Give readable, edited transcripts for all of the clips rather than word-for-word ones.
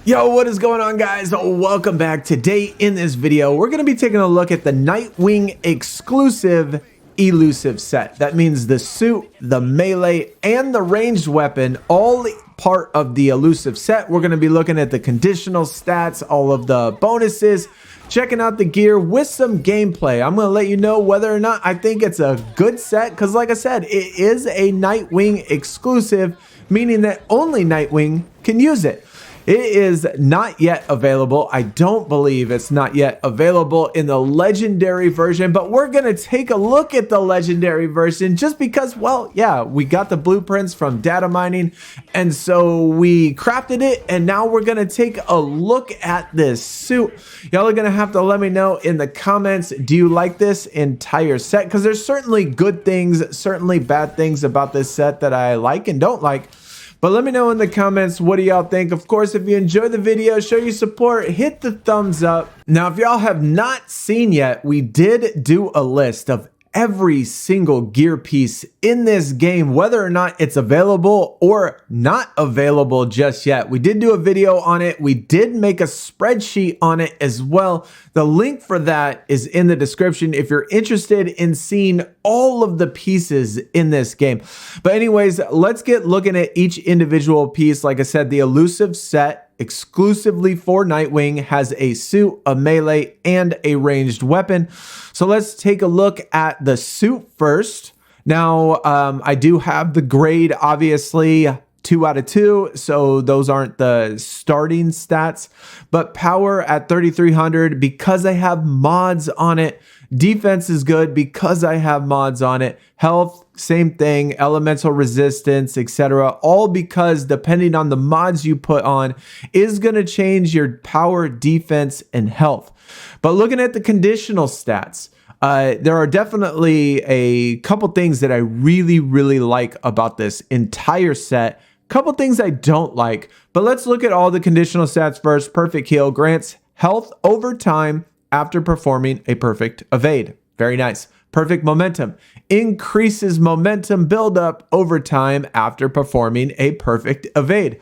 Yo, what is going on, guys? Welcome back. Today in this video, we're going to be taking a look at the Nightwing Exclusive Elusive set. That means the suit, the melee, and the ranged weapon, all part of the elusive set. We're going to be looking at the conditional stats, all of the bonuses, checking out the gear with some gameplay. I'm going to let you know whether or not I think it's a good set, because like I said, it is a Nightwing exclusive, meaning that only Nightwing can use it. It is not yet available. I don't believe it's not yet available in the legendary version, but we're going to take a look at the legendary version just because, well, yeah, we got the blueprints from data mining, and so we crafted it, and now we're going to take a look at this suit. Y'all are going to have to let me know in the comments, do you like this entire set? Because there's certainly good things, certainly bad things about this set that I like and don't like. But let me know in the comments, what do y'all think? Of course, if you enjoy the video, show your support, hit the thumbs up. Now, if y'all have not seen yet, we did do a list of every single gear piece in this game, whether or not it's available or not available just yet. We did do a video on it. We did make a spreadsheet on it as well. The link for that is in the description if you're interested in seeing all of the pieces in this game. But anyways, let's get looking at each individual piece. Like I said, the elusive set exclusively for Nightwing has a suit, a melee, and a ranged weapon. So let's take a look at the suit first. Now, I do have the grade, obviously, 2 out of 2, so those aren't the starting stats, but power at 3300 because I have mods on it. Defense is good because I have mods on it. Health, same thing, elemental resistance, etc. All because depending on the mods you put on is going to change your power, defense, and health. But looking at the conditional stats, there are definitely a couple things that I really like about this entire set. Couple things I don't like, but let's look at all the conditional stats first. Perfect heal grants health over time after performing a perfect evade. Very nice. Perfect momentum increases momentum buildup over time after performing a perfect evade.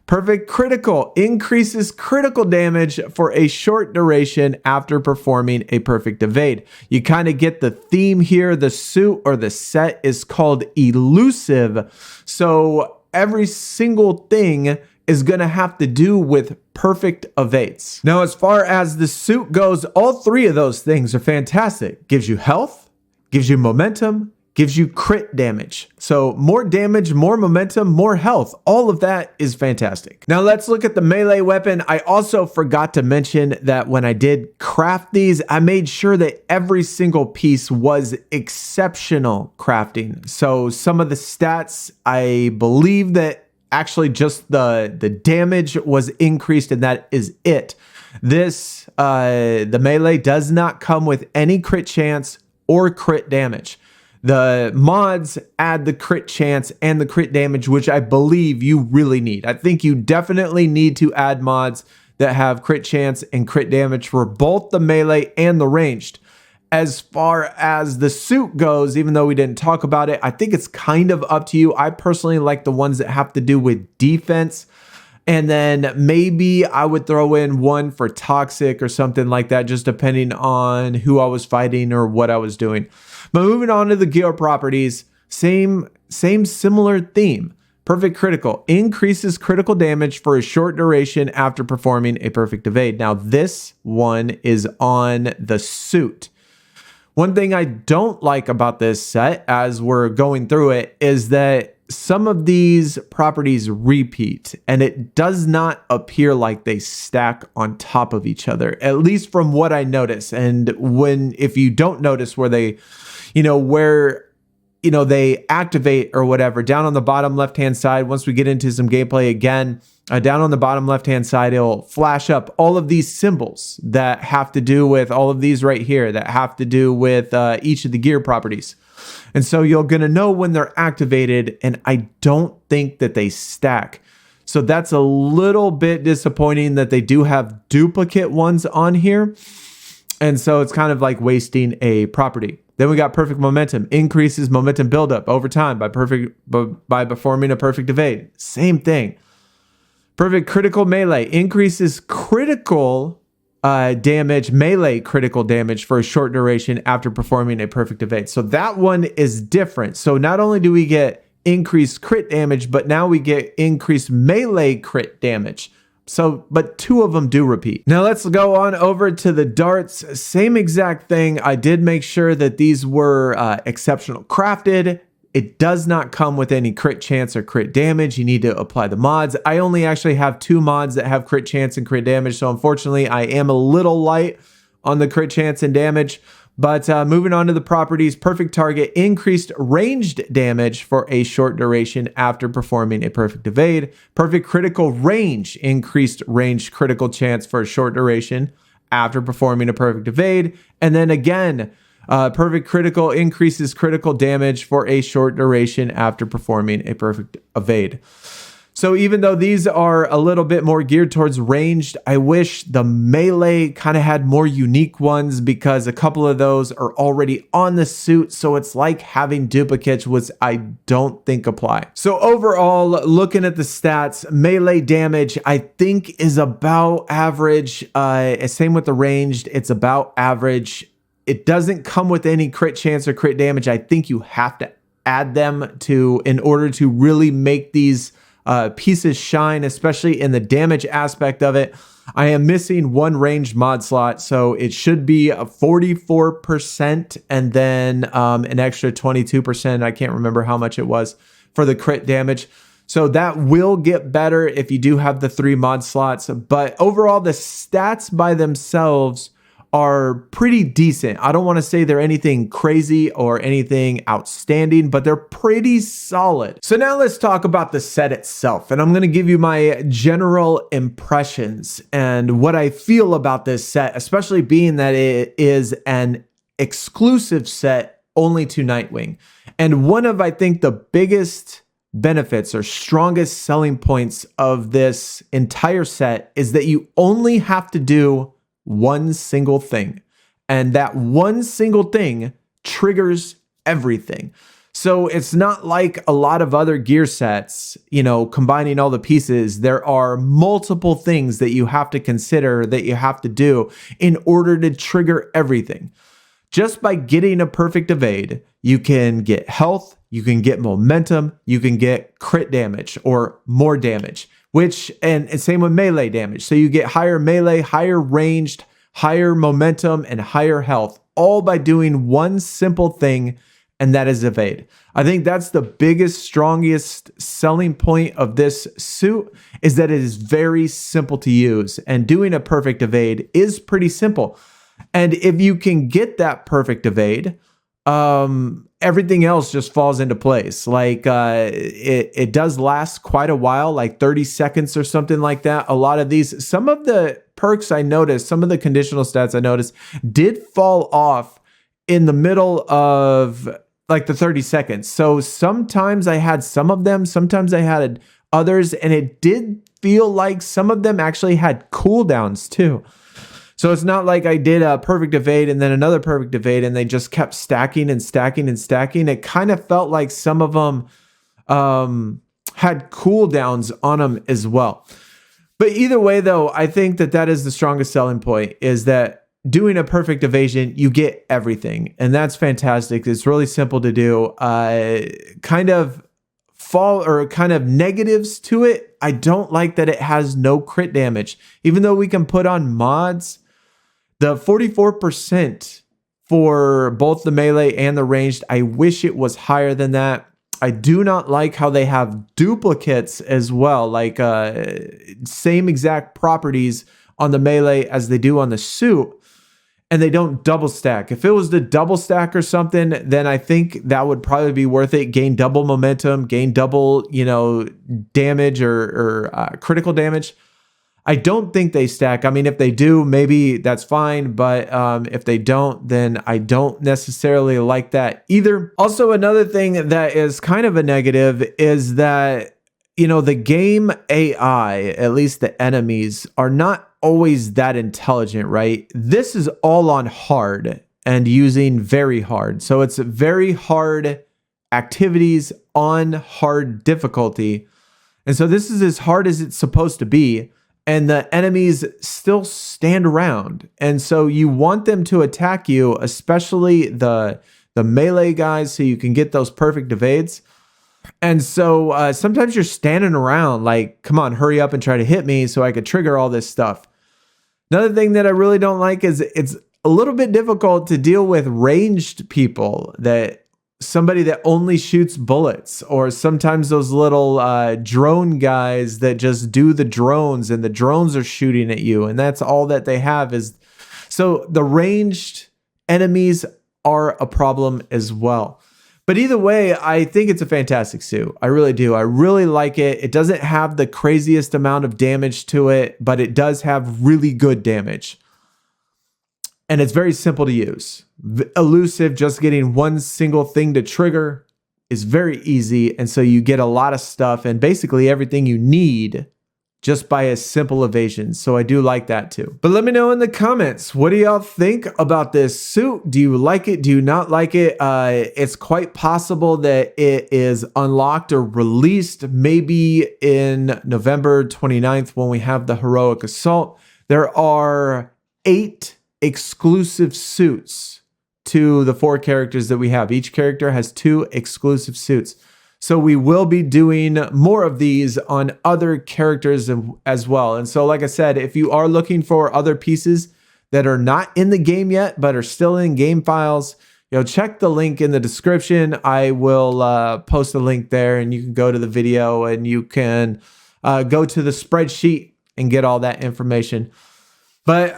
Perfect critical increases critical damage for a short duration after performing a perfect evade. You kind of get the theme here. The suit or the set is called elusive. So every single thing is going to have to do with perfect evades. Now, as far as the suit goes, all three of those things are fantastic. Gives you health, gives you momentum, gives you crit damage. So more damage, more momentum, more health. All of that is fantastic. Now let's look at the melee weapon. I also forgot to mention that when I did craft these, I made sure that every single piece was exceptional crafting. So some of the stats, I believe that actually just the damage was increased, and that is it. This, the melee does not come with any crit chance or crit damage. The mods add the crit chance and the crit damage, which I believe you really need. I think you definitely need to add mods that have crit chance and crit damage for both the melee and the ranged. As far as the suit goes, even though we didn't talk about it, I think it's kind of up to you. I personally like the ones that have to do with defense. And then maybe I would throw in one for toxic or something like that, just depending on who I was fighting or what I was doing. But moving on to the gear properties, same similar theme. Perfect critical increases critical damage for a short duration after performing a perfect evade. Now this one is on the suit. One thing I don't like about this set as we're going through it is that some of these properties repeat, and it does not appear like they stack on top of each other, at least from what I notice. And if you don't notice where they, they activate or whatever, down on the bottom left-hand side, once we get into some gameplay again, down on the bottom left-hand side, it'll flash up all of these symbols that have to do with all of these right here that have to do with each of the gear properties. And so you're going to know when they're activated, and I don't think that they stack. So that's a little bit disappointing that they do have duplicate ones on here. And so it's kind of like wasting a property. Then we got perfect momentum, increases momentum buildup over time by performing a perfect evade. Same thing. Perfect critical melee increases critical damage, melee critical damage for a short duration after performing a perfect evade. So that one is different. So not only do we get increased crit damage, but now we get increased melee crit damage. So, but two of them do repeat. Now let's go on over to the darts. Same exact thing. I did make sure that these were exceptional crafted. It does not come with any crit chance or crit damage. You need to apply the mods. I only actually have 2 mods that have crit chance and crit damage. So unfortunately, I am a little light on the crit chance and damage. But moving on to the properties, perfect target, increased ranged damage for a short duration after performing a perfect evade. Perfect critical range, increased range critical chance for a short duration after performing a perfect evade. And then again, perfect critical increases critical damage for a short duration after performing a perfect evade. So even though these are a little bit more geared towards ranged, I wish the melee kind of had more unique ones because a couple of those are already on the suit. So it's like having duplicates, which I don't think apply. So overall, looking at the stats, melee damage, I think is about average. Same with the ranged, it's about average. It doesn't come with any crit chance or crit damage. I think you have to add them in order to really make these pieces shine, especially in the damage aspect of it. I am missing 1 ranged mod slot, so it should be a 44% and then an extra 22%. I can't remember how much it was for the crit damage. So that will get better if you do have the 3 mod slots. But overall, the stats by themselves are pretty decent. I don't want to say they're anything crazy or anything outstanding, but they're pretty solid. So now let's talk about the set itself. And I'm going to give you my general impressions and what I feel about this set, especially being that it is an exclusive set only to Nightwing. And one of, I think, the biggest benefits or strongest selling points of this entire set is that you only have to do one single thing, and that one single thing triggers everything. So it's not like a lot of other gear sets, you know, combining all the pieces. There are multiple things that you have to consider, that you have to do in order to trigger everything. Just by getting a perfect evade, you can get health, you can get momentum, you can get crit damage or more damage. And same with melee damage. So you get higher melee, higher ranged, higher momentum, and higher health, all by doing one simple thing, and that is evade. I think that's the biggest, strongest selling point of this suit, is that it is very simple to use, and doing a perfect evade is pretty simple. And if you can get that perfect evade, everything else just falls into place. Like it does last quite a while, like 30 seconds or something like that. A lot of these, some of the perks I noticed, some of the conditional stats I noticed did fall off in the middle of like the 30 seconds. So sometimes I had some of them, sometimes I had others, and it did feel like some of them actually had cooldowns too. So it's not like I did a perfect evade and then another perfect evade and they just kept stacking and stacking and stacking. It kind of felt like some of them had cooldowns on them as well. But either way, though, I think that that is the strongest selling point, is that doing a perfect evasion, you get everything. And that's fantastic. It's really simple to do. Kind of negatives to it. I don't like that it has no crit damage. Even though we can put on mods, the 44% for both the melee and the ranged, I wish it was higher than that. I do not like how they have duplicates as well, like same exact properties on the melee as they do on the suit, and they don't double stack. If it was the double stack or something, then I think that would probably be worth it. Gain double momentum, gain double, damage or critical damage. I don't think they stack. I mean, if they do, maybe that's fine. But if they don't, then I don't necessarily like that either. Also, another thing that is kind of a negative is that, the game AI, at least the enemies, are not always that intelligent, right? This is all on hard and using very hard. So it's very hard activities on hard difficulty. And so this is as hard as it's supposed to be. And the enemies still stand around. And so you want them to attack you, especially the melee guys, so you can get those perfect evades. And so sometimes you're standing around like, come on, hurry up and try to hit me so I could trigger all this stuff. Another thing that I really don't like is it's a little bit difficult to deal with ranged people, that somebody that only shoots bullets, or sometimes those little drone guys that just do the drones and the drones are shooting at you. And that's all that they have is, so the ranged enemies are a problem as well. But either way, I think it's a fantastic suit. I really do. I really like it. It doesn't have the craziest amount of damage to it, but it does have really good damage. And it's very simple to use. Elusive, just getting one single thing to trigger is very easy. And so you get a lot of stuff and basically everything you need just by a simple evasion. So I do like that too. But let me know in the comments, what do y'all think about this suit? Do you like it? Do you not like it? It's quite possible that it is unlocked or released maybe in November 29th when we have the Heroic Assault. There are 8 exclusive suits to the 4 characters that we have. Each character has 2 exclusive suits. So we will be doing more of these on other characters as well. And so like I said, if you are looking for other pieces that are not in the game yet, but are still in game files, check the link in the description. I will post a link there and you can go to the video and you can go to the spreadsheet and get all that information. But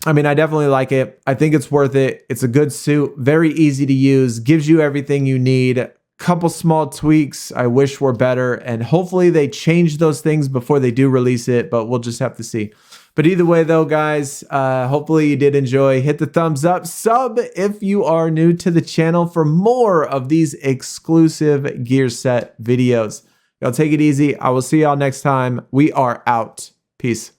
I mean, I definitely like it. I think it's worth it. It's a good suit, very easy to use, gives you everything you need. Couple small tweaks I wish were better, and hopefully they change those things before they do release it, but we'll just have to see. But either way though, guys, hopefully you did enjoy. Hit the thumbs up, sub if you are new to the channel for more of these exclusive gear set videos. Y'all take it easy. I will see y'all next time. We are out. Peace.